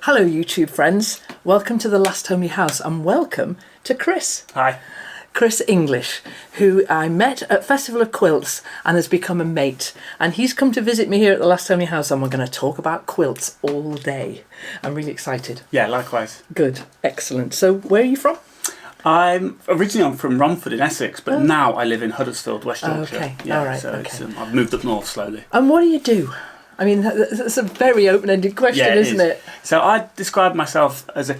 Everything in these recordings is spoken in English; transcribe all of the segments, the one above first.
Hello YouTube friends, welcome to the Last Homely House and welcome to Chris. Hi. Chris English, who I met at Festival of Quilts and has become a mate. And he's come to visit me here at the Last Homely House and we're going to talk about quilts all day. I'm really excited. Yeah, likewise. Good, excellent. So where are you from? I'm from Romford in Essex, but now I live in Huddersfield, West Yorkshire. Okay, Yeah, all right. So okay. I've moved up north slowly. And what do you do? I mean, that's a very open-ended question, Yeah, isn't it? So I describe myself as a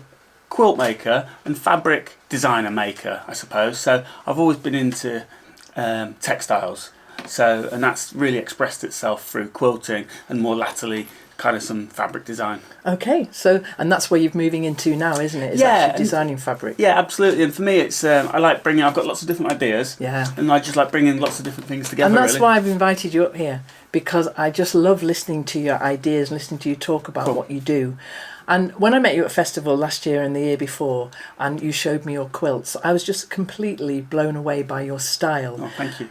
quilt maker and fabric designer maker, I suppose. So I've always been into textiles. And that's really expressed itself through quilting and more latterly kind of some fabric design. Okay, and that's where you're moving into now, isn't it? Is actually designing fabric. Yeah, absolutely. And for me, it's I like I've got lots of different ideas. Yeah. And I just like bringing lots of different things together. And that's really. why I've invited you up here, because I just love listening to your ideas, listening to you talk about what you do. And when I met you at festival last year and the year before, and you showed me your quilts, I was just completely blown away by your style. Oh, thank you.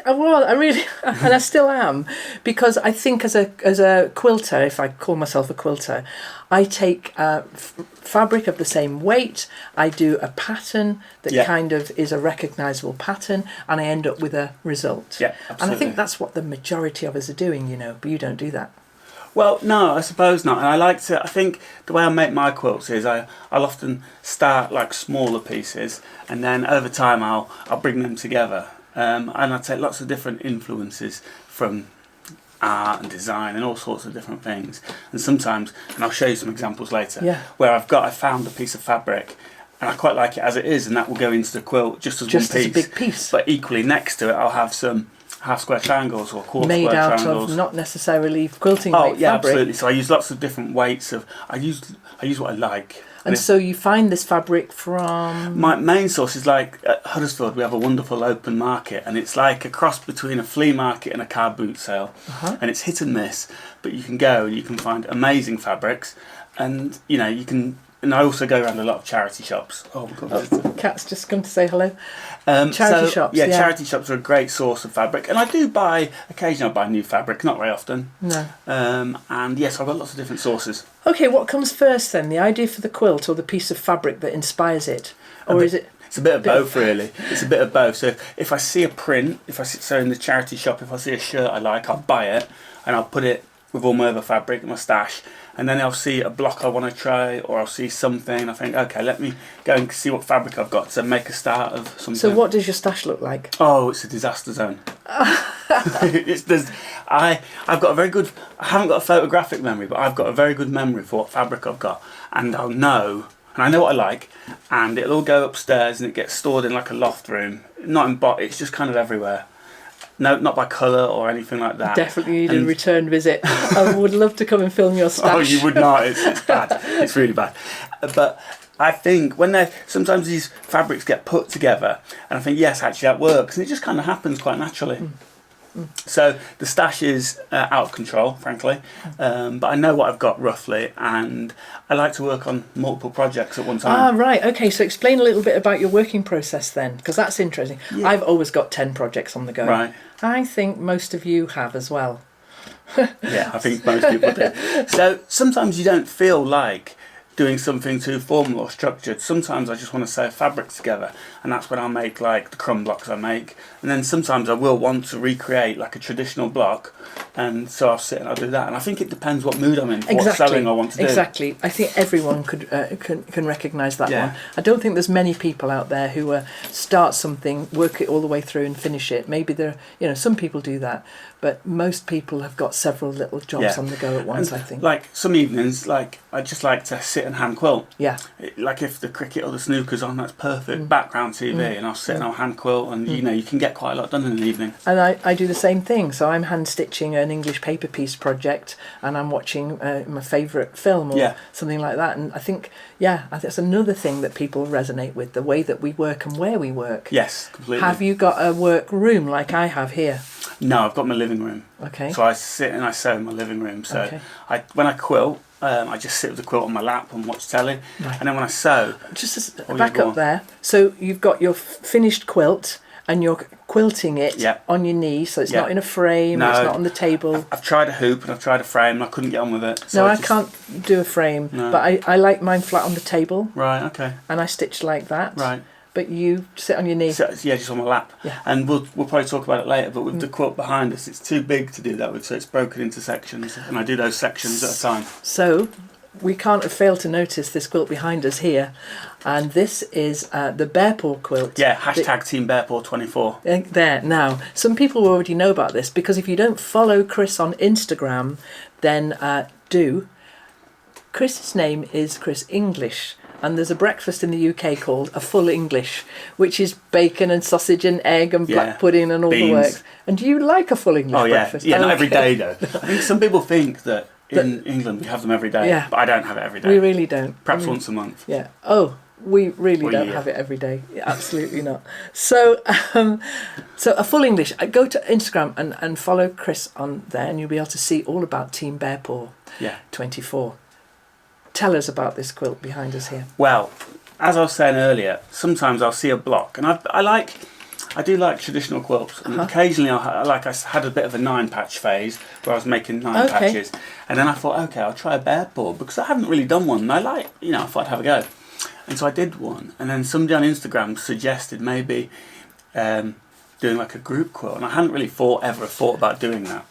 I really, and I still am, because I think as a quilter, if I call myself a quilter, I take fabric of the same weight, I do a pattern that kind of is a recognisable pattern, and I end up with a result. Yeah, absolutely. And I think that's what the majority of us are doing, but you don't do that. Well, no, I suppose not. And I think the way I make my quilts is I'll often start like smaller pieces, and then over time I'll bring them together. And I take lots of different influences from art and design and all sorts of different things. And sometimes, and I'll show you some examples later, where I found a piece of fabric and I quite like it as it is, and that will go into the quilt just as one piece. Just as a big piece. But equally next to it I'll have some half square triangles or quarter made square out triangles. of not necessarily quilting weight fabric. Absolutely. So I use lots of different weights of. I use what I like. And so you find this fabric from. My main source is like at Huddersfield. We have a wonderful open market, and it's like a cross between a flea market and a car boot sale. And it's hit and miss, but you can go and you can find amazing fabrics, and you can. And I also go around a lot of charity shops. Oh my God! Cat's just come to say hello. Charity shops. Yeah, charity shops are a great source of fabric, and I do occasionally buy new fabric, not very often. No. And yes, I've got lots of different sources. Okay, what comes first then? The idea for the quilt or the piece of fabric that inspires it, or is it? It's a bit of both, really. It's a bit of both. So if I see a print, so in the charity shop, if I see a shirt I like, I'll buy it and I'll put it with all my other fabric in my stash. And then I'll see a block I want to try, or I'll see something. I think, okay, let me go and see what fabric I've got to make a start of something. So what does your stash look like? Oh, it's a disaster zone. I've got a very good. I haven't got a photographic memory, but I've got a very good memory for what fabric I've got, and I'll know. And I know what I like, and it'll all go upstairs, and it gets stored in like a loft room. Not in it's just kind of everywhere. No, not by colour or anything like that. Definitely need a return visit. I would love to come and film your stash. Oh, you would not. It's bad. It's really bad. But I think sometimes these fabrics get put together, and I think, yes, actually that works. And it just kind of happens quite naturally. So the stash is out of control, frankly. But I know what I've got roughly, and I like to work on multiple projects at one time. Ah, right. Okay, so explain a little bit about your working process then, because that's interesting. Yeah. I've always got 10 projects on the go. Right. I think most of you have as well. Yeah, I think most people do. So sometimes you don't feel like doing something too formal or structured. Sometimes I just want to sew fabrics together, and that's when I'll make like the crumb blocks I make. And then sometimes I will want to recreate like a traditional block, and so I'll sit and I'll do that. And I think it depends what mood I'm in, what sewing I want to do. Exactly. I think everyone can recognise that one. I don't think there's many people out there who start something, work it all the way through and finish it. Maybe some people do that, but most people have got several little jobs on the go at once, and I think. Like some evenings, like I just like to sit and hand quilt. Yeah. Like if the cricket or the snooker's on, that's perfect. Background TV, and I'll sit and I'll hand quilt, and you can get quite a lot done in an evening. And I do the same thing. So I'm hand stitching an English paper piece project, and I'm watching my favourite film or something like that. And I think, that's another thing that people resonate with, the way that we work and where we work. Yes, completely. Have you got a work room like I have here? No, I've got my living room. Okay. So I sit and I sew in my living room. So when I quilt, I just sit with the quilt on my lap and watch telly. Right. And then when I sew... Just back up there. So you've got your finished quilt, and you're quilting it on your knee, so it's not in a frame, it's not on the table. I've tried a hoop and I've tried a frame and I couldn't get on with it. So I can't do a frame, but I like mine flat on the table. Right, okay. And I stitch like that. Right. But you sit on your knee. So, yeah, just on my lap. Yeah. And we'll probably talk about it later, but with the quilt behind us, it's too big to do that with, so it's broken into sections, and I do those sections at a time. So we can't have failed to notice this quilt behind us here, and this is the Bear Paw quilt. Yeah, hashtag Team Bear Paw 24. There. Now, some people already know about this, because if you don't follow Chris on Instagram, then do. Chris's name is Chris English. And there's a breakfast in the UK called a full English, which is bacon and sausage and egg and black pudding and all the works. And do you like a full English breakfast? Yeah, not every day though. I think some people think that in England we have them every day, but I don't have it every day. We really don't. Perhaps once a month. Yeah. Oh, we really don't have it every day. Yeah, absolutely not. So, so a full English. Go to Instagram and follow Chris on there, and you'll be able to see all about Team Bear Paw 24. Tell us about this quilt behind us here. Well, as I was saying earlier, sometimes I'll see a block, and I do like traditional quilts, and occasionally I had a bit of a 9-patch phase where I was making 9 patches, and then I thought, okay, I'll try a bear paw because I haven't really done one, and I thought I'd have a go, and so I did one, and then somebody on Instagram suggested maybe doing like a group quilt, and I hadn't really ever thought about doing that.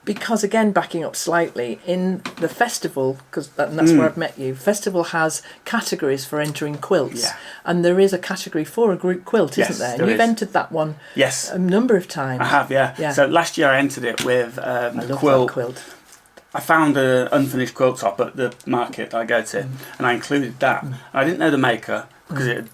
Because again, backing up slightly, in the festival, because that's where I've met you, festival has categories for entering quilts, and there is a category for a group quilt, isn't there? And you've entered that one a number of times. I have, yeah. So last year I entered it with the quilt. I found an unfinished quilt top at the market that I go to, and I included that. And I didn't know the maker, because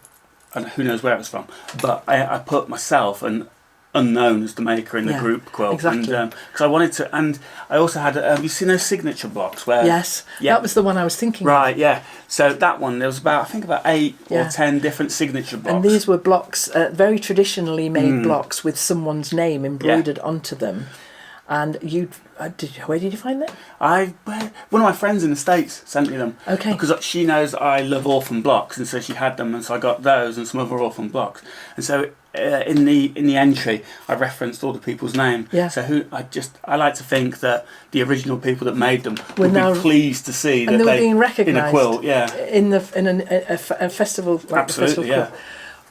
and who knows where it was from, but I put myself and unknown as the maker in the group quilt, exactly. And because I wanted to, and I also had you seen those signature blocks where that was the one I was thinking of. So that one, there was about 8 or 10 different signature blocks, and these were blocks, very traditionally made blocks with someone's name embroidered onto them. And where did you find them? One of my friends in the States sent me them. Okay. Because she knows I love orphan blocks, and so she had them, and so I got those and some other orphan blocks. And so in the entry, I referenced all the people's name. Yeah. So I like to think that the original people that made them would be pleased to see that they were being recognised in a quilt. Yeah. In a festival like the festival quilt.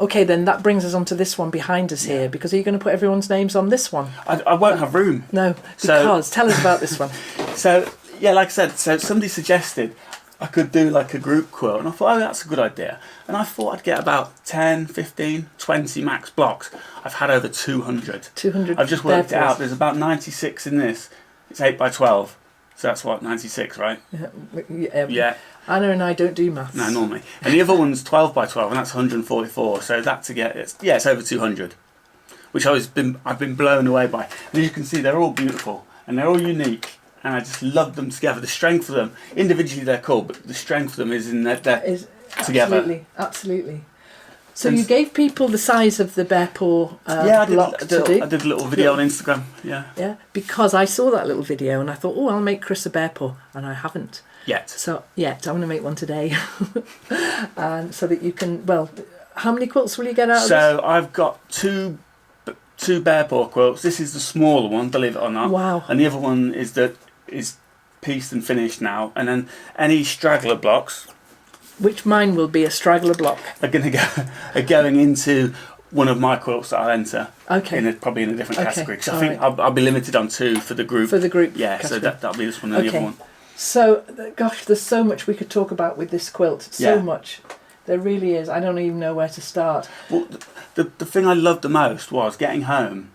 Okay, then that brings us on to this one behind us here, because are you going to put everyone's names on this one? I won't have room. No, because tell us about this one. So, like I said, somebody suggested I could do like a group quilt, and I thought, that's a good idea. And I thought I'd get about 10, 15, 20 max blocks. I've had over 200. 200. I've just worked it out. There's about 96 in this. It's 8 by 12. So that's what, 96, right? Yeah. Anna and I don't do maths. No, normally. And the other one's 12 by 12, and that's 144. So that to get it's over 200, which I've been blown away by. And as you can see, they're all beautiful and they're all unique, and I just love them together. The strength of them, individually they're cool, but the strength of them is in that they're together. Absolutely. So you gave people the size of the Bear Paw block to do? I did a little video on Instagram, Yeah, because I saw that little video and I thought, I'll make Chris a Bear Paw, and I haven't. So, I'm going to make one today. And so that you can, how many quilts will you get out of this? So I've got two Bear Paw quilts. This is the smaller one, believe it or not. Wow. And the other one is pieced and finished now. And then any straggler blocks, which mine will be a straggler block, are going into one of my quilts that I'll enter. Okay. Probably in a different category. Because I think I'll be limited on 2 for the group. Yeah, category. So that'll be this one and the other one. So, gosh, there's so much we could talk about with this quilt. So much. There really is. I don't even know where to start. Well, the thing I loved the most was getting home,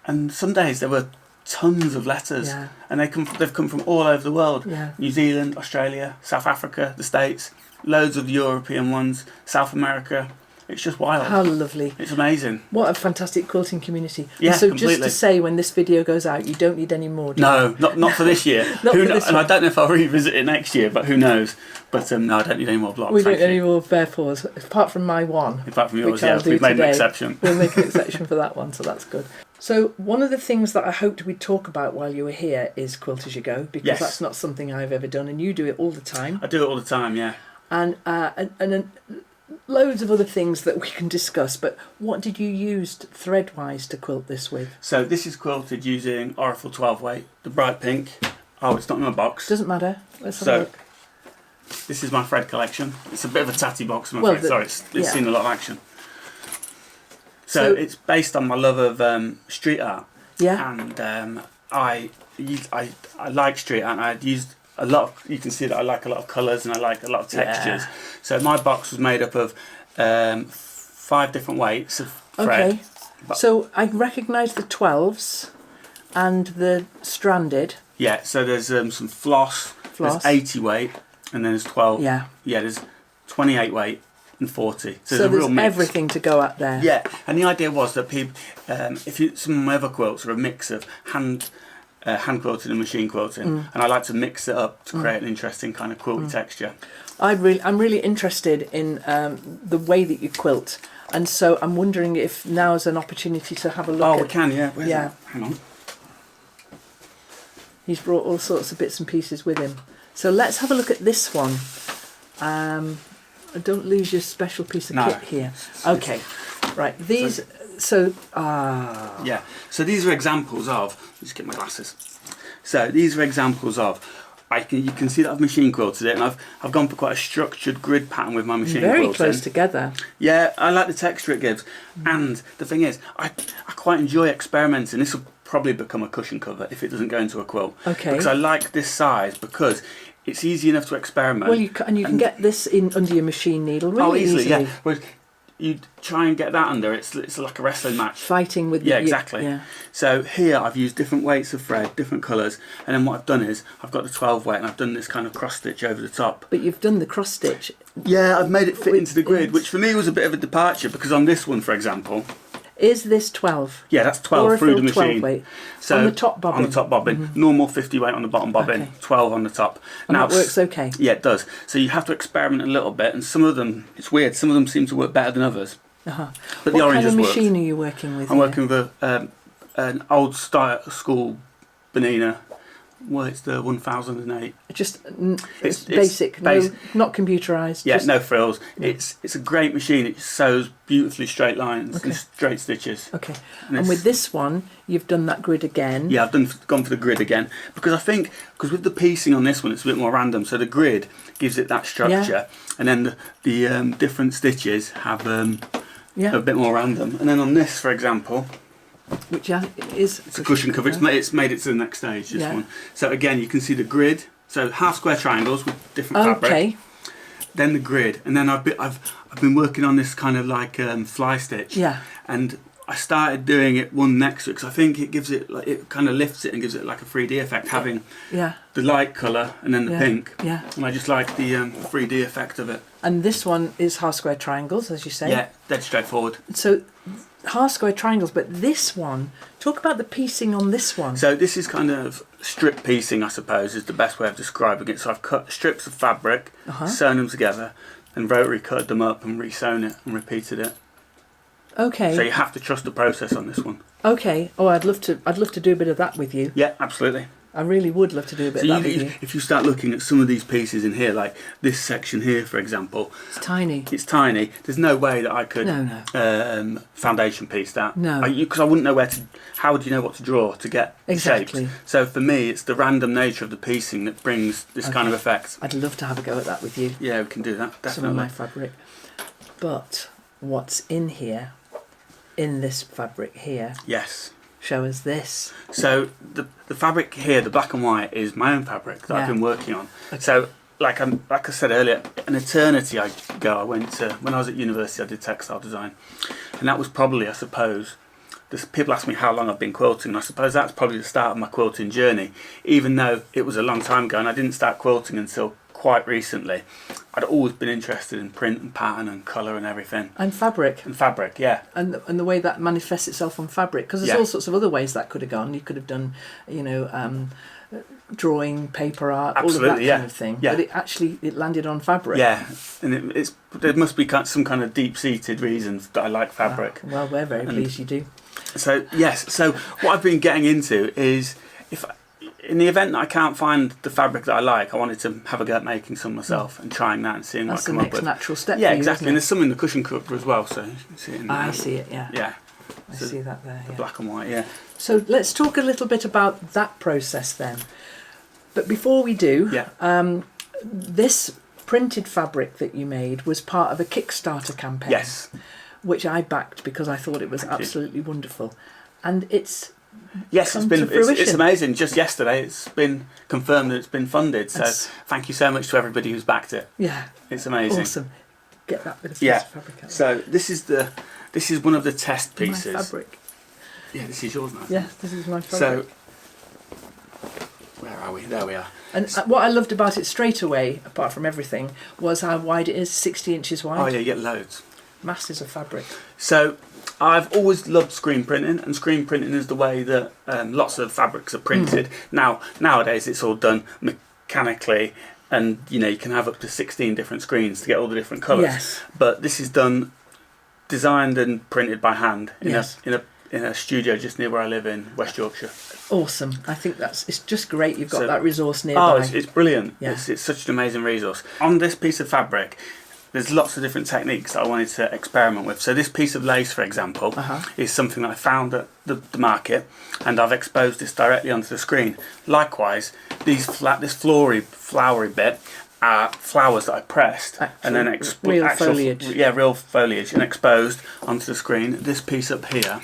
and some days there were tons of letters, and they've come from all over the world. New Zealand, Australia, South Africa, the States, loads of European ones, South America. It's just wild. How lovely. It's amazing. What a fantastic quilting community. Yeah, so completely. Just to say, when this video goes out, you don't need any more, do you? No, not for this year. And I don't know if I'll revisit it next year, but who knows. But no, I don't need any more blocks. We don't need any more Bear Paws, apart from my one. Apart from yours, we've made an exception. We'll make an exception for that one, so that's good. So one of the things that I hoped we'd talk about while you were here is Quilt As You Go, because that's not something I've ever done, and you do it all the time. I do it all the time, yeah. And loads of other things that we can discuss, but what did you use thread-wise to quilt this with? So this is quilted using Oracle 12 weight, the bright pink. Oh, it's not in my box. Doesn't matter. Let's have a look. This is my thread collection. It's a bit of a tatty box, I'm afraid. Sorry, it's seen a lot of action. So it's based on my love of street art. Yeah. And I like street art. And I'd used a lot of, you can see that I like a lot of colours and I like a lot of textures. Yeah. So my box was made up of 5 different weights of thread. Okay. So I recognise the 12s and the stranded. Yeah, so there's some floss. There's 80 weight, and then there's 12. Yeah. Yeah, there's 28 weight and 40. So there's a real mix. Everything to go at there. Yeah, and the idea was that people, some of my other quilts are a mix of hand quilting and machine quilting, and I like to mix it up to create an interesting kind of quilty texture. I'm really interested in the way that you quilt, and so I'm wondering if now's an opportunity to have a look. We can, yeah. Where's it? Hang on. He's brought all sorts of bits and pieces with him. So let's have a look at this one. Don't lose your special piece of kit here. Okay, right. These. Yeah. So these are examples of. Let's get my glasses. So these are examples of. You can see that I've machine quilted it, and I've gone for quite a structured grid pattern with my machine quilting. Very close together. Yeah, I like the texture it gives, and the thing is, I quite enjoy experimenting. This will probably become a cushion cover if it doesn't go into a quilt. Okay. Because I like this size because it's easy enough to experiment. Well, you can get this in under your machine needle really easily. easily. Yeah. Whereas you try and get that under, it's like a wrestling match. Fighting with exactly. Yeah. So here I've used different weights of thread, different colours, and then what I've done is I've got the 12 weight and I've done this kind of cross stitch over the top. But you've done the cross stitch. Yeah, I've made it fit into the grid, which for me was a bit of a departure because on this one, for example. Is this 12? Yeah, that's 12 through the machine. 12 weight. So on the top bobbin? On the top bobbin. Normal 50 weight on the bottom bobbin, 12 on the top. And that works okay? Yeah, it does. So you have to experiment a little bit, and some of them, it's weird, some of them seem to work better than others. But the oranges what kind of worked. machine are you working with? I'm working with an old style school Benina. Well, it's the 1008. Just it's basic, not computerised. Yeah, no frills. Yeah. It's a great machine. It sews beautifully straight lines and straight stitches. Okay. And with this one, you've done that grid again. Yeah, I've gone for the grid again because I think with the piecing on this one, it's a bit more random. So the grid gives it that structure, and then the different stitches have a bit more random. And then on this, for example. Which is it's a cushion cover. It's made it to the next stage. This one. So again, you can see the grid. So half square triangles with different fabric. Then the grid, and then I've been working on this kind of like fly stitch. Yeah. And I started doing it one next to it because I think it gives it like it kind of lifts it and gives it like a 3D effect, having the light colour and then the pink. Yeah. And I just like the 3D effect of it. And this one is half square triangles, as you say. Yeah, dead straightforward. So half square triangles, but this one, talk about the piecing on this one. So this is kind of strip piecing, I suppose, is the best way of describing it. So I've cut strips of fabric, sewn them together, and rotary cut them up and re-sewn it and repeated it. Okay. So you have to trust the process on this one. Okay. Oh, I'd love to do a bit of that with you. Yeah, absolutely. I really would love to do a bit of that with you. If you start looking at some of these pieces in here, like this section here, for example. It's tiny. It's tiny. There's no way that I could foundation piece that. No. Because I wouldn't know how would you know what to draw to get exactly shaped? So for me, it's the random nature of the piecing that brings this kind of effect. I'd love to have a go at that with you. Yeah, we can do that, definitely. Some of my fabric. But what's in here, in this fabric here? Yes. Show us this. So the fabric here, the black and white, is my own fabric that I've been working on. Okay. So like I said earlier, an eternity ago, I went to, when I was at university, I did textile design, and that was probably, I suppose, people ask me how long I've been quilting, and I suppose that's probably the start of my quilting journey, even though it was a long time ago, and I didn't start quilting until quite recently. I'd always been interested in print and pattern and colour and everything. And fabric. And fabric, yeah. And the way that manifests itself on fabric, because there's all sorts of other ways that could have gone. You could have done, drawing, paper art, absolutely, all of that kind of thing. Yeah. But it landed on fabric. Yeah, and there must be some kind of deep-seated reasons that I like fabric. Well, we're very pleased you do. So yes, so what I've been getting into is in the event that I can't find the fabric that I like, I wanted to have a go at making some myself and trying that and seeing what I come up with. That's the next natural step. Yeah, for you, exactly. Isn't And it? there's some in the cushion cooker as well, so you can see it in there. I see it. Yeah. Yeah. I So see that there. the Yeah. black and white. Yeah. So let's talk a little bit about that process then. But before we do, this printed fabric that you made was part of a Kickstarter campaign. Yes. Which I backed because I thought it was absolutely wonderful, and it's Yes, come to it's fruition. amazing. Just yesterday, it's been confirmed that it's been funded. So thank you so much to everybody who's backed it. Yeah, it's amazing. Awesome. Get that bit of piece of fabric out. So this is one of the test pieces. My fabric. Yeah, this is yours now. Yeah, this is my fabric. So where are we? There we are. And what I loved about it straight away, apart from everything, was how wide it is. 60 inches wide. Oh yeah, you get loads. Masses of fabric. So I've always loved screen printing, and screen printing is the way that lots of fabrics are printed. Nowadays it's all done mechanically, and you can have up to 16 different screens to get all the different colours. Yes. But this is designed and printed by hand in a studio just near where I live in West Yorkshire. Awesome. I think it's just great you've got that resource nearby. Oh, it's brilliant. Yeah. It's such an amazing resource. On this piece of fabric, there's lots of different techniques that I wanted to experiment with. So this piece of lace, for example, is something that I found at the market, and I've exposed this directly onto the screen. Likewise, this flowery bit are flowers that I pressed and then foliage. Yeah, real foliage, and exposed onto the screen. This piece up here.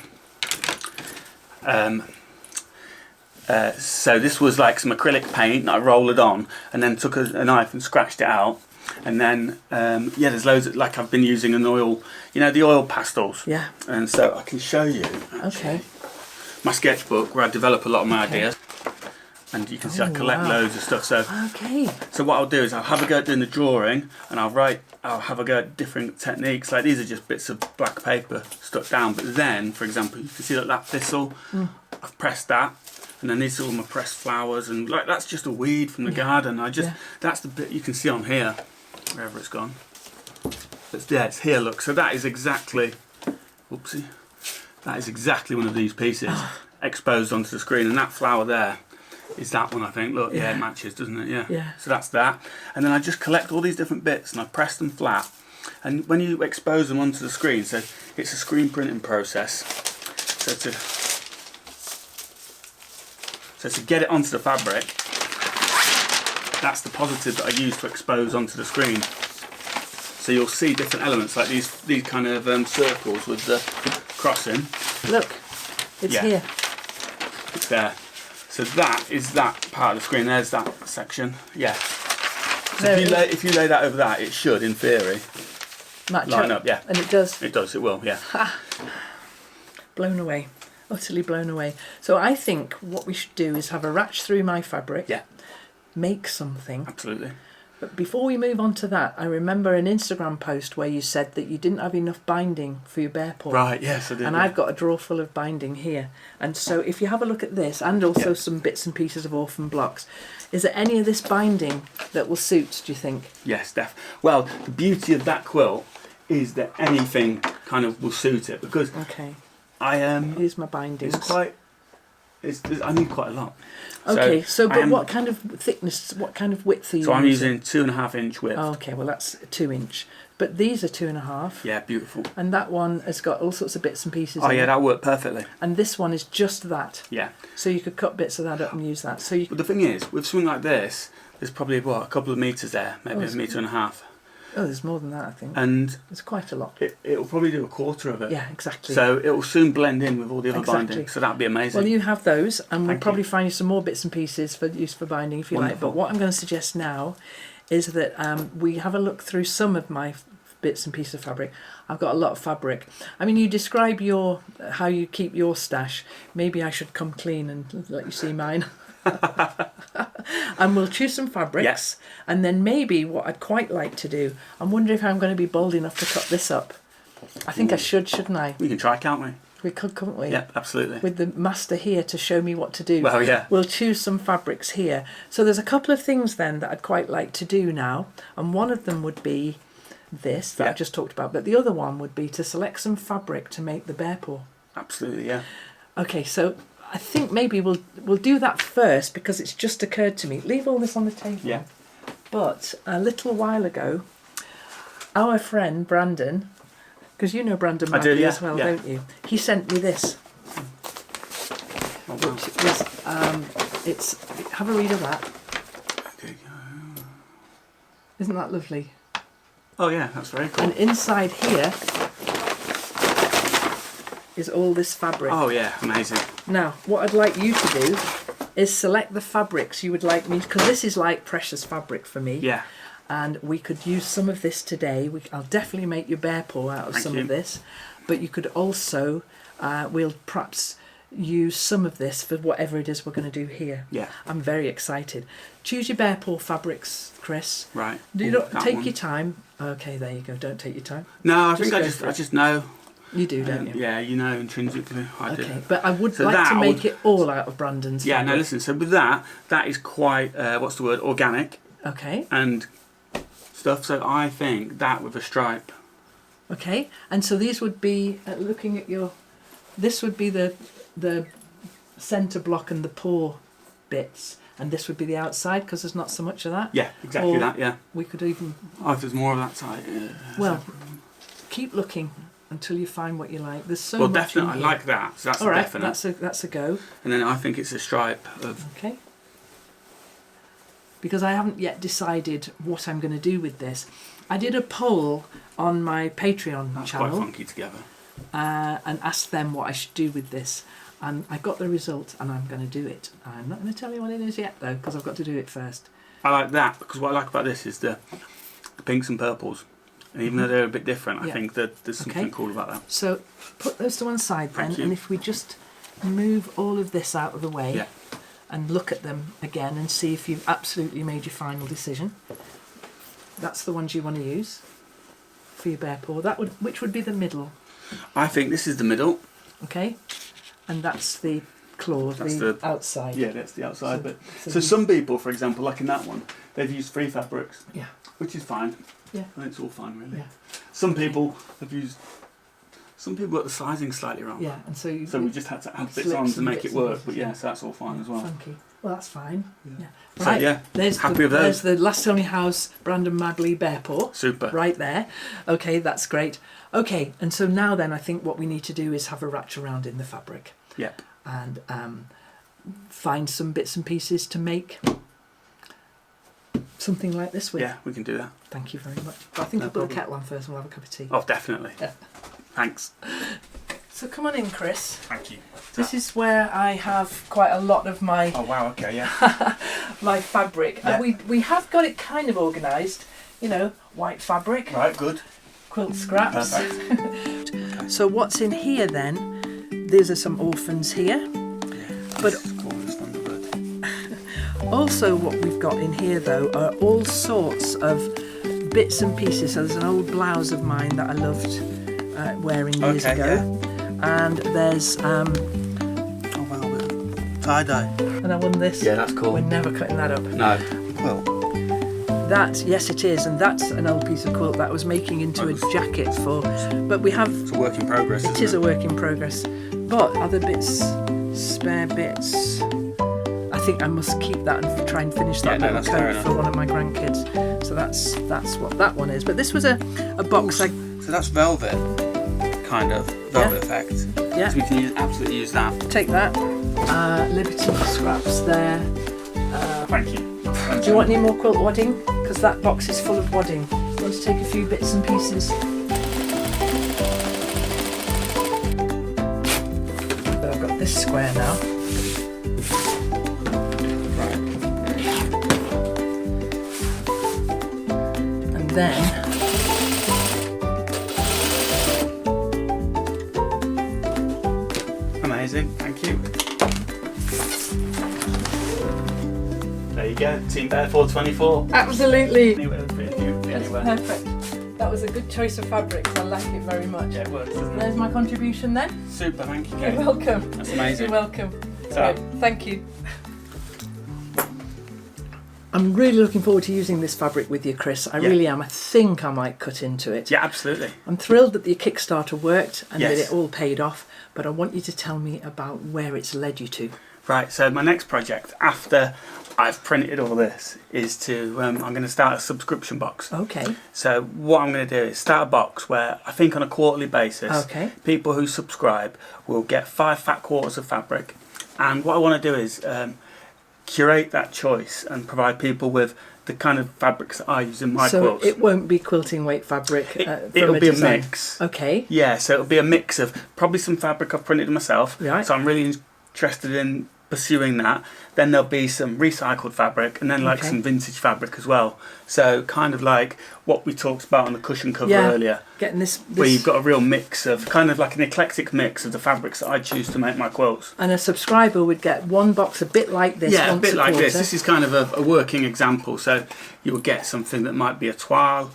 So this was like some acrylic paint that I rolled on, and then took a knife and scratched it out. And then, there's loads of, like I've been using an oil, the oil pastels. Yeah. And so I can show you, actually, my sketchbook where I develop a lot of my ideas. And you can see I collect loads of stuff. So what I'll do is I'll have a go at doing the drawing, and I'll have a go at different techniques. Like these are just bits of black paper stuck down. But then, for example, you can see that thistle, I've pressed that. And then these are all my pressed flowers, and like that's just a weed from the garden. That's the bit you can see on here, wherever it's gone. It's here, look. So that is exactly, whoopsie, that is exactly one of these pieces exposed onto the screen, and that flower there is that one, I think. Look, it matches, doesn't it? Yeah. So that's that. And then I just collect all these different bits and I press them flat. And when you expose them onto the screen, so it's a screen printing process. So to get it onto the fabric, that's the positive that I use to expose onto the screen. So you'll see different elements like these kind of circles with the crossing. Look, it's here. It's there. So that is that part of the screen. There's that section. Yeah. So if you lay that over that, it should, in theory, line up. Yeah. And it does. It does. It will. Yeah. Blown away. Utterly blown away. So I think what we should do is have a ratch through my fabric. Yeah. Make something. Absolutely. But before we move on to that, I remember an Instagram post where you said that you didn't have enough binding for your bear paw. Right, yes, I did. And I've got a drawer full of binding here. And so if you have a look at this, and also some bits and pieces of orphan blocks, is there any of this binding that will suit, do you think? Yes, well, the beauty of that quilt is that anything kind of will suit it, because here's my bindings. I need quite a lot. Okay, but what kind of thickness, what kind of width are you using? So I'm using 2.5 inch width. Oh, okay, well that's 2 inch. But these are 2.5. Yeah, beautiful. And that one has got all sorts of bits and pieces in it. That worked perfectly. And this one is just that. Yeah. So you could cut bits of that up and use that. But the thing is, with something like this, there's probably a couple of metres there, maybe a metre and a half. Oh, there's more than that, I think. And there's quite a lot. It'll probably do a quarter of it. Yeah, exactly. So it will soon blend in with all the other binding. So that'd be amazing. Well, you have those, and we'll probably find you some more bits and pieces for use for binding if you like. But what I'm going to suggest now is that we have a look through some of my bits and pieces of fabric. I've got a lot of fabric. I mean, you describe how you keep your stash. Maybe I should come clean and let you see mine. And we'll choose some fabrics, and then maybe what I'd quite like to do, I'm wondering if I'm going to be bold enough to cut this up. I think I shouldn't I? We can try, can't we? We could, couldn't we? Yep, absolutely. With the master here to show me what to do. Well, yeah. We'll choose some fabrics here. So there's a couple of things then that I'd quite like to do now, and one of them would be this that I've just talked about, but the other one would be to select some fabric to make the bear paw. Absolutely, yeah. Okay, so I think maybe we'll do that first because it's just occurred to me. Leave all this on the table. Yeah. But a little while ago, our friend Brandon, because you know Brandon I do, Madley yeah, as well, yeah. don't you? He sent me this. Oh, wow. Which was, it's, have a read of that. There you go. Isn't that lovely? Oh yeah, that's very cool. And inside here is all this fabric. Oh yeah, amazing. Now, what I'd like you to do is select the fabrics you would like me, because this is like precious fabric for me. Yeah. And we could use some of this today. I'll definitely make your bear paw out of Thank some you. of this. But you could also, we'll perhaps use some of this for whatever it is we're going to do here. Yeah. I'm very excited. Choose your bear paw fabrics, Chris. Right. Do Ooh, not that take one. your time. Okay, there you go. Don't take your time. No, I Just think go I for it. just know. You do, don't you? Yeah, you know intrinsically. I do. Okay, but I would So like that to I make would- it all out of Brandon's Yeah, no, fabric. listen, so with that is quite, what's the word, organic Okay, and stuff, so I think that with a stripe. okay. And so these would be, looking at your, this would be the centre block and the paw bits, and this would be the outside because there's not so much of that. Yeah, exactly Or- that, yeah. We could even, Oh, if there's more of that side. well, keep looking until you find what you like. There's so Well, much definitely, I in here. like that, so that's All a right, definite. that's a go. And then I think it's a stripe of, Okay. Because I haven't yet decided what I'm going to do with this. I did a poll on my Patreon that's channel. quite funky together. And asked them what I should do with this, and I got the result, and I'm going to do it. I'm not going to tell you what it is yet though, because I've got to do it first. I like that, because what I like about this is the pinks and purples. And even though they're a bit different, I Yeah. think that there's something Okay. cool about that. So put those to one side then, Thank you. and if we just move all of this out of the way Yeah. and look at them again and see if you've absolutely made your final decision. That's the ones you want to use for your bear paw. Which would be the middle, I think this is the middle. okay? And that's the claw, That's the the- outside. Yeah, that's the outside So- bit. so So the- some people, for example, like in that one, they've used 3 fabrics, Yeah. which is fine. Yeah. And it's all fine, really. Yeah. Some people have used. Some people got the sizing slightly wrong. Yeah, and so you. So we just had to add bits Slips on to and make bits it and work. pieces, But yeah. yes, that's all fine as well. Funky. Well, that's fine. Yeah. Yeah. So Right. yeah, There's happy the, with those. There's the Last Only House Brandon Madley bear paw. Super. Right there. Okay, that's great. Okay, and so now then I think what we need to do is have a ratch around in the fabric Yep. and find some bits and pieces to make something like this with. Yeah, we can do that. Thank you very much. But I think No I'll put the problem. kettle on first and we'll have a cup of tea. Oh, definitely. Yeah. Thanks. So come on in, Chris. Thank you. This is where I have quite a lot of my Oh wow. Okay. Yeah. my fabric. Yeah. And we have got it kind of organised, you know, white fabric, Right. Good. quilt scraps. Perfect. So what's in here then? These are some orphans here. But- This is cool, this Thunderbird. Also what we've got in here though are all sorts of bits and pieces. So there's an old blouse of mine that I loved wearing years Okay, ago. And there's Oh wow. Tie dye. and I won this. Yeah, that's cool. We're never cutting that up. No. Well. That, yes it is, and that's an old piece of quilt that I was making into a jacket for, but we have, It's a work in progress. it is a work in progress. But other bits, spare bits, I think I must keep that and try and finish that Yeah, no, little that's fair coat for enough. one of my grandkids. So that's what that one is. But this was a box So that's velvet, kind of velvet effect. yeah, So we can absolutely use that. take that, Liberty scraps there. Thank you. Do you want any more quilt wadding? Because that box is full of wadding. You want to take a few bits and pieces? But I've got this square now. And then Amazing. Thank you. There you go. Team Bear 424. absolutely. Anywhere to fit you. That's Anywhere. perfect. That was a good choice of fabrics. I like it very much. Yeah, it works, doesn't it? There's my contribution then. Super. Thank you, You're Kate. welcome. That's amazing. You're welcome. So- Right, thank you. I'm really looking forward to using this fabric with you, Chris. I really am. I think I might cut into it. Yeah, absolutely. I'm thrilled that the Kickstarter worked and that Yes. it all paid off, but I want you to tell me about where it's led you to. Right, so my next project after I've printed all this is to, I'm going to start a subscription box. Okay. So what I'm going to do is start a box where I think on a quarterly basis, people who subscribe will get 5 fat quarters of fabric. And what I want to do is curate that choice and provide people with the kind of fabrics that I use in my quilts. So it won't be quilting weight fabric? It'll be a mix. Okay. Yeah, so it'll be a mix of probably some fabric I've printed myself. Right. So I'm really interested in pursuing that. Then there'll be some recycled fabric and then like some vintage fabric as well. So kind of like what we talked about on the cushion cover earlier. Getting this where you've got a real mix of, kind of like an eclectic mix of the fabrics that I choose to make my quilts. And a subscriber would get one box a bit like this. Yeah, once a bit like quarter. this. This is kind of a working example. So you will get something that might be a toile,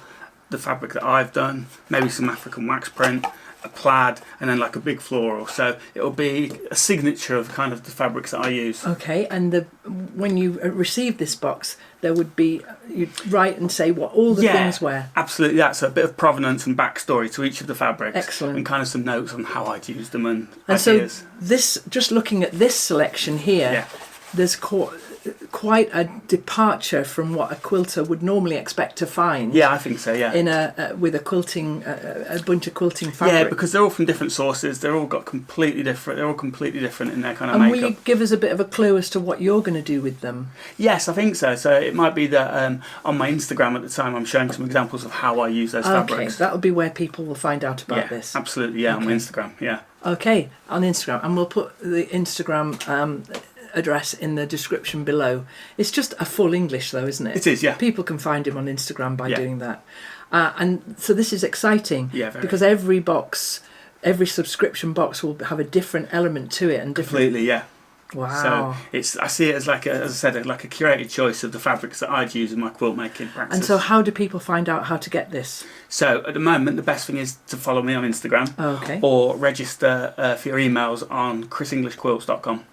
the fabric that I've done, maybe some African wax print, a plaid, and then like a big floral. So it'll be a signature of kind of the fabrics that I use. Okay, and when you receive this box, there would be, you'd write and say what all the things were. Absolutely, that. So a bit of provenance and backstory to each of the fabrics. Excellent. And kind of some notes on how I'd use them and So ideas. this, just looking at this selection here, there's quite a departure from what a quilter would normally expect to find. Yeah, I think so. Yeah. In with a quilting, a bunch of quilting fabric. Yeah, because they're all from different sources. They're all completely different in their kind of and makeup. will you give us a bit of a clue as to what you're going to do with them? Yes, I think so. So it might be that on my Instagram at the time, I'm showing some examples of how I use those fabrics. That'll be where people will find out about this. Absolutely. Yeah, on my Instagram. Yeah. Okay, on Instagram, and we'll put the Instagram address in the description below. It's just a full English though, isn't it? It is, yeah. People can find him on Instagram by doing that. And so this is exciting, because every subscription box will have a different element to it and different. Completely, yeah. Wow. So I see it as like as I said, like a curated choice of the fabrics that I'd use in my quilt making practice. And so how do people find out how to get this? So at the moment, the best thing is to follow me on Instagram. Okay. Or register for your emails on chrisenglishquilts.com.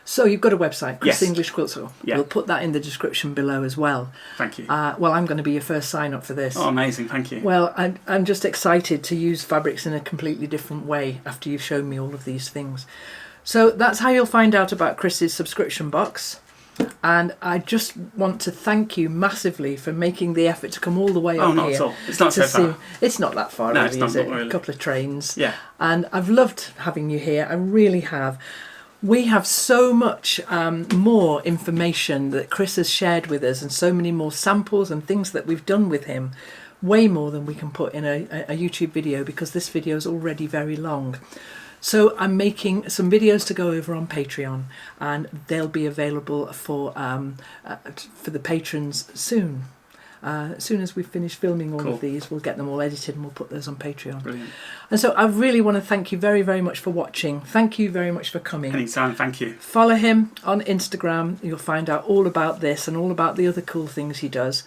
So you've got a website, Chris Yes. English Quilts. Yeah. We'll put that in the description below as well. Thank you. Well, I'm going to be your first sign up for this. Oh, amazing. Thank you. Well, I'm just excited to use fabrics in a completely different way after you've shown me all of these things. So that's how you'll find out about Chris's subscription box. And I just want to thank you massively for making the effort to come all the way up here. Oh, not at all. It's not so far. It's not that far, No, really, it's not, is it? not really. A couple of trains. Yeah. And I've loved having you here. I really have. We have so much more information that Chris has shared with us, and so many more samples and things that we've done with him. Way more than we can put in a YouTube video, because this video is already very long. So I'm making some videos to go over on Patreon, and they'll be available for the patrons soon. As soon as we've finished filming all of these, we'll get them all edited and we'll put those on Patreon. Brilliant. And so I really want to thank you very, very much for watching. Thank you very much for coming. Anytime. Thank you. Follow him on Instagram. You'll find out all about this and all about the other cool things he does.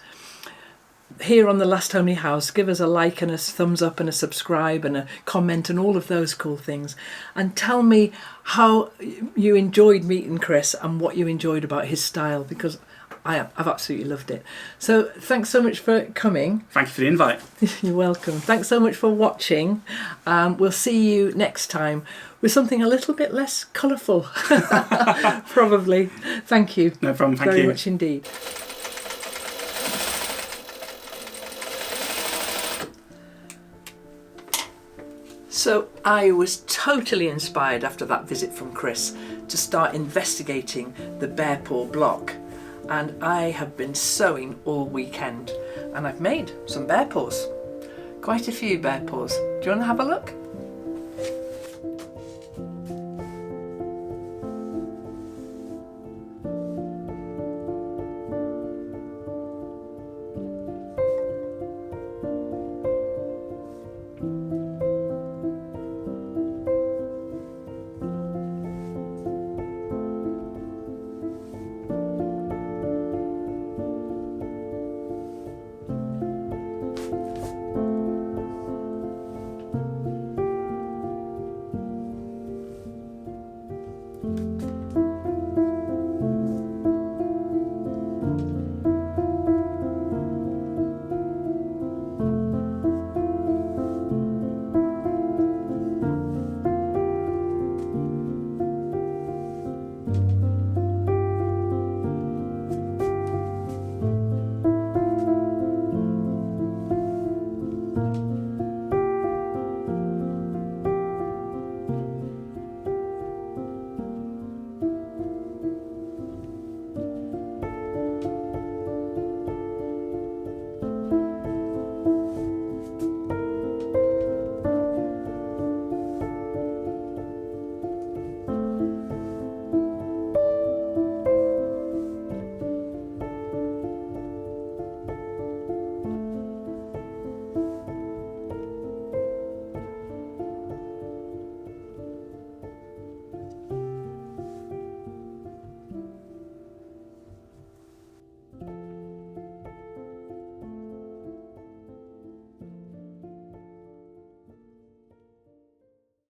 Here on The Last Homely House, give us a like and a thumbs up and a subscribe and a comment and all of those cool things. And tell me how you enjoyed meeting Chris and what you enjoyed about his style, because I've absolutely loved it. So thanks so much for coming. Thank you for the invite. You're welcome. Thanks so much for watching. We'll see you next time with something a little bit less colourful, probably. Thank you. No problem. Thank you. Very much indeed. So I was totally inspired after that visit from Chris to start investigating the Bear Paw block, and I have been sewing all weekend, and I've made some bear paws, quite a few bear paws. Do you want to have a look?